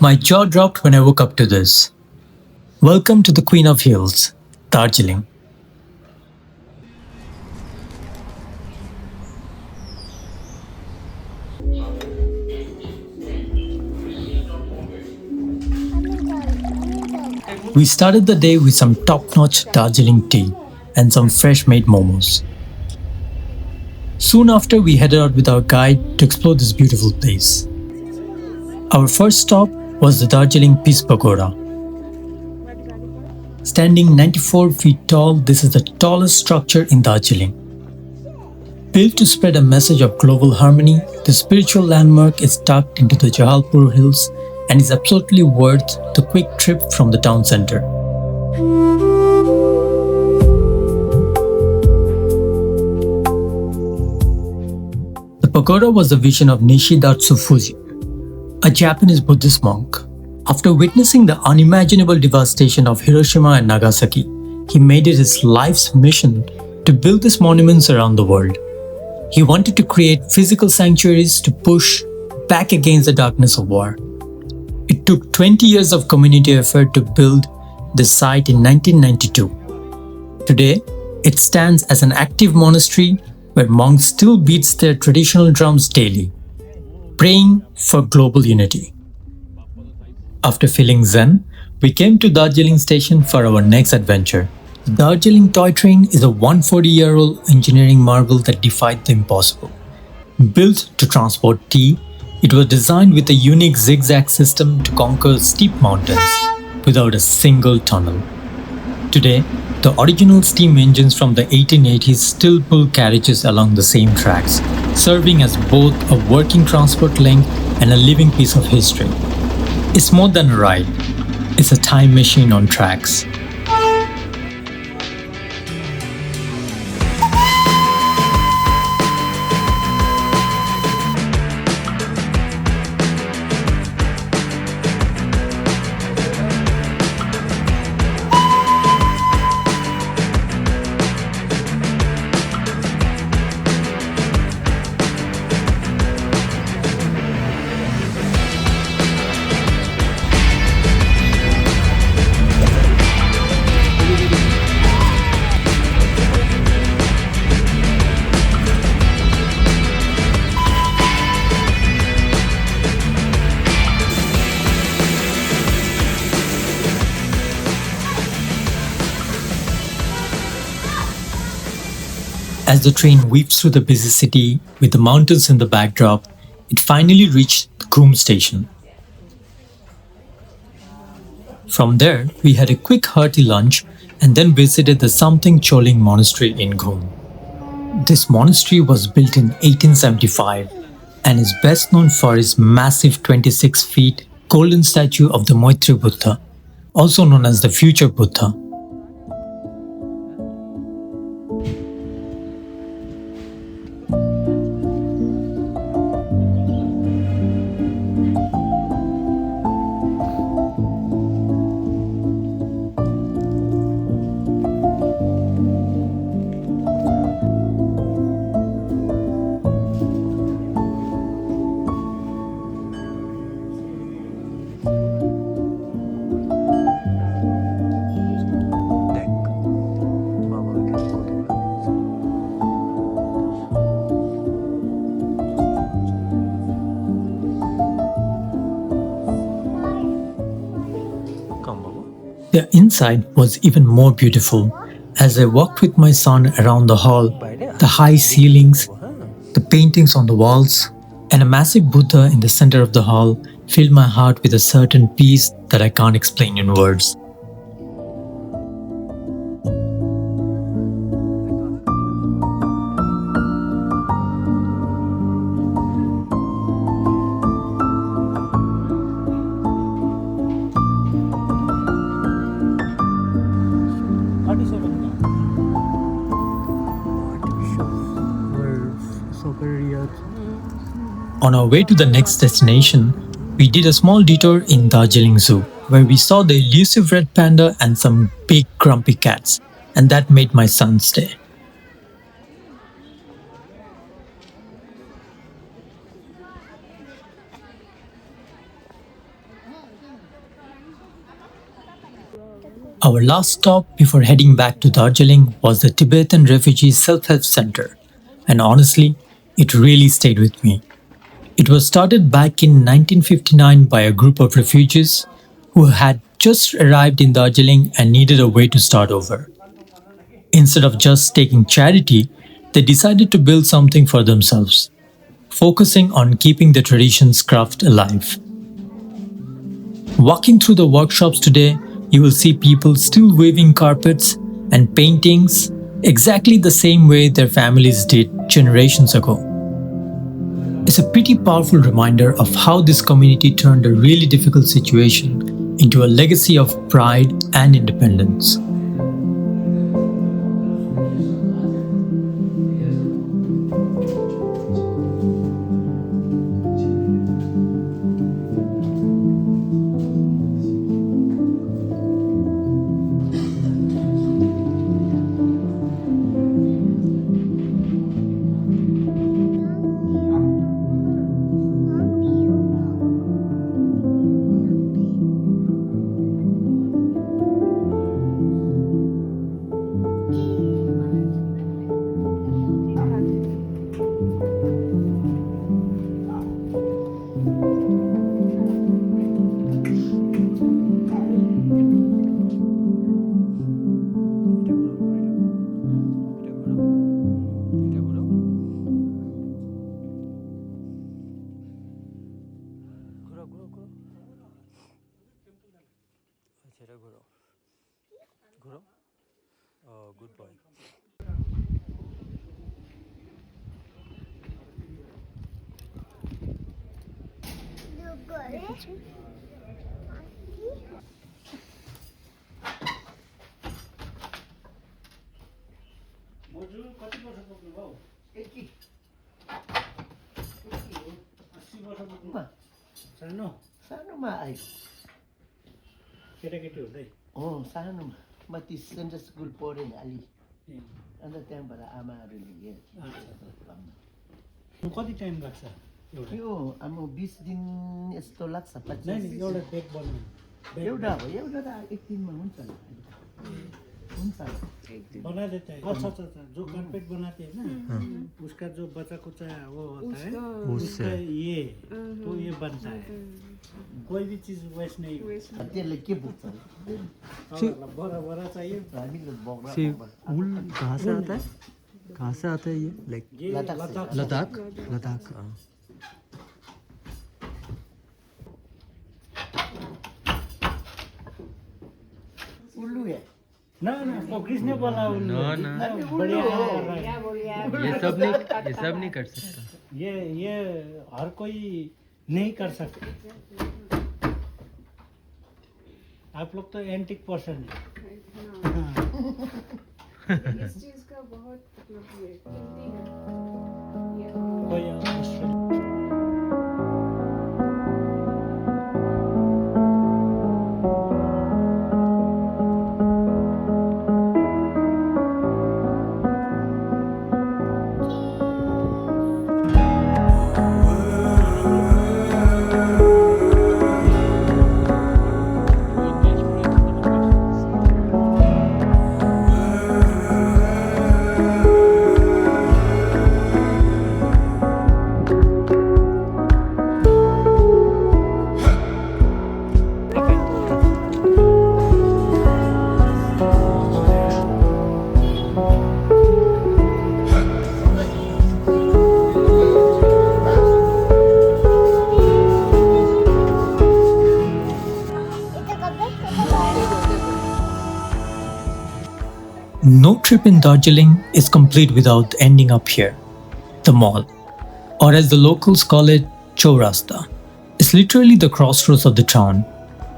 My jaw dropped when I woke up to this. Welcome to the Queen of Hills, Darjeeling. We started the day with some top-notch Darjeeling tea and some fresh-made momos. Soon after, we headed out with our guide to explore this beautiful place. Our first stop was the Darjeeling Peace Pagoda. Standing 94 feet tall, this is the tallest structure in Darjeeling. Built to spread a message of global harmony, the spiritual landmark is tucked into the Jahalpur hills and is absolutely worth the quick trip from the town center. The pagoda was the vision of Nishidatsu Fuji, a Japanese Buddhist monk. After witnessing the unimaginable devastation of Hiroshima and Nagasaki, he made it his life's mission to build these monuments around the world. He wanted to create physical sanctuaries to push back against the darkness of war. It took 20 years of community effort to build the site in 1992. Today, it stands as an active monastery where monks still beat their traditional drums daily, praying for global unity. After feeling zen, we came to Darjeeling Station for our next adventure. The Darjeeling Toy Train is a 140-year-old engineering marvel that defied the impossible. Built to transport tea, it was designed with a unique zigzag system to conquer steep mountains without a single tunnel. Today, the original steam engines from the 1880s still pull carriages along the same tracks, serving as both a working transport link and a living piece of history. It's more than a ride, it's a time machine on tracks. As the train weaves through the busy city with the mountains in the backdrop, it finally reached the Ghum station. From there, we had a quick hearty lunch and then visited the Samten Choling Monastery in Ghum. This monastery was built in 1875 and is best known for its massive 26 feet golden statue of the Maitri Buddha, also known as the Future Buddha. The inside was even more beautiful. As I walked with my son around the hall, the high ceilings, the paintings on the walls, and a massive Buddha in the center of the hall filled my heart with a certain peace that I can't explain in words. On our way to the next destination, we did a small detour in Darjeeling Zoo, where we saw the elusive red panda and some big grumpy cats, and that made my son stay. Our last stop before heading back to Darjeeling was the Tibetan Refugee Self-Help Center, and honestly, it really stayed with me. It was started back in 1959 by a group of refugees who had just arrived in Darjeeling and needed a way to start over. Instead of just taking charity, they decided to build something for themselves, focusing on keeping the traditions craft alive. Walking through the workshops today, you will see people still weaving carpets and paintings exactly the same way their families did generations ago. It's a pretty powerful reminder of how this community turned a really difficult situation into a legacy of pride and independence. सानोमा आयो केटाकेटी हुँदै सानोमा म ती central school पढेँ नि अलि अन्त त्यहाँबाट आमाहरूले कति टाइम लाग्छ यो अब 20 दिन यस्तो लाग्छ 25 एउटा बेग बनाउनु एउटा हो एउटा त एक दिनमा हुन्छ नि हुन्छ बना देते हैं अच्छा अच्छा अच्छा जो कारपेट बनाते हैं ना उसका जो बचा कुचा वो होता है उसका ये तो ये बनता है कोई भी चीज वेस्ट नहीं त्यसले के पुग्छ बड़ा बड़ा चाहिए हामीले बग्रा उल कहाँ से आता है ये लाइक लद्दाख लद्दाख उल्लू है ना वो किसने बोला बढ़िया ये सब नहीं कर सकता ये हर कोई नहीं कर सकता आप लोग तो एंटिक पर्सन है इस चीज का बहुत मतलब ये कोई No trip in Darjeeling is complete without ending up here. The mall, or as the locals call it, Chowrasta, is literally the crossroads of the town,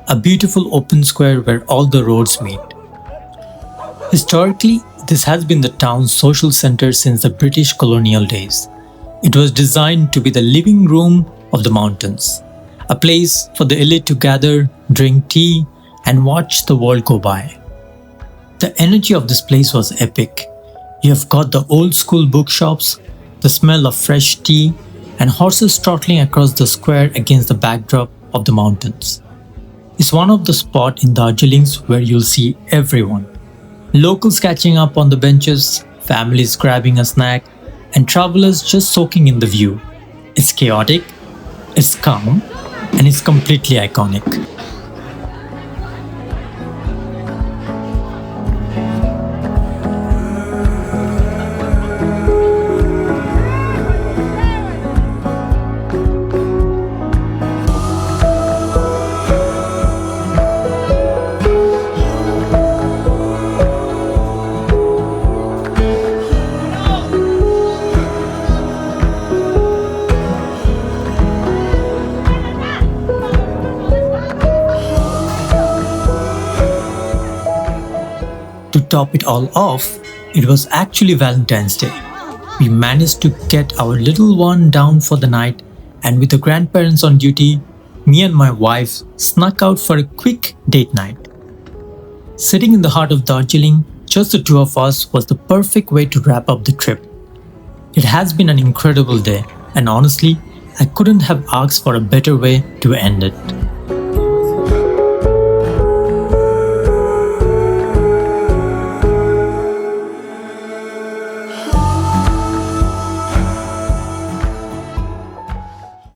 a beautiful open square where all the roads meet. Historically, this has been the town's social center since the British colonial days. It was designed to be the living room of the mountains, a place for the elite to gather, drink tea, and watch the world go by. The energy of this place was epic. You have got the old school bookshops, the smell of fresh tea, and horses trotting across the square against the backdrop of the mountains. is one of the spots in Darjeelings where you'll see everyone. Locals catching up on the benches, families grabbing a snack, and travelers just soaking in the view. It's chaotic, it's calm, and it's completely iconic. To top it all off, it was actually Valentine's Day. We managed to get our little one down for the night, and with the grandparents on duty, me and my wife snuck out for a quick date night. Sitting in the heart of Darjeeling, just the two of us was the perfect way to wrap up the trip. It has been an incredible day, and honestly, I couldn't have asked for a better way to end it.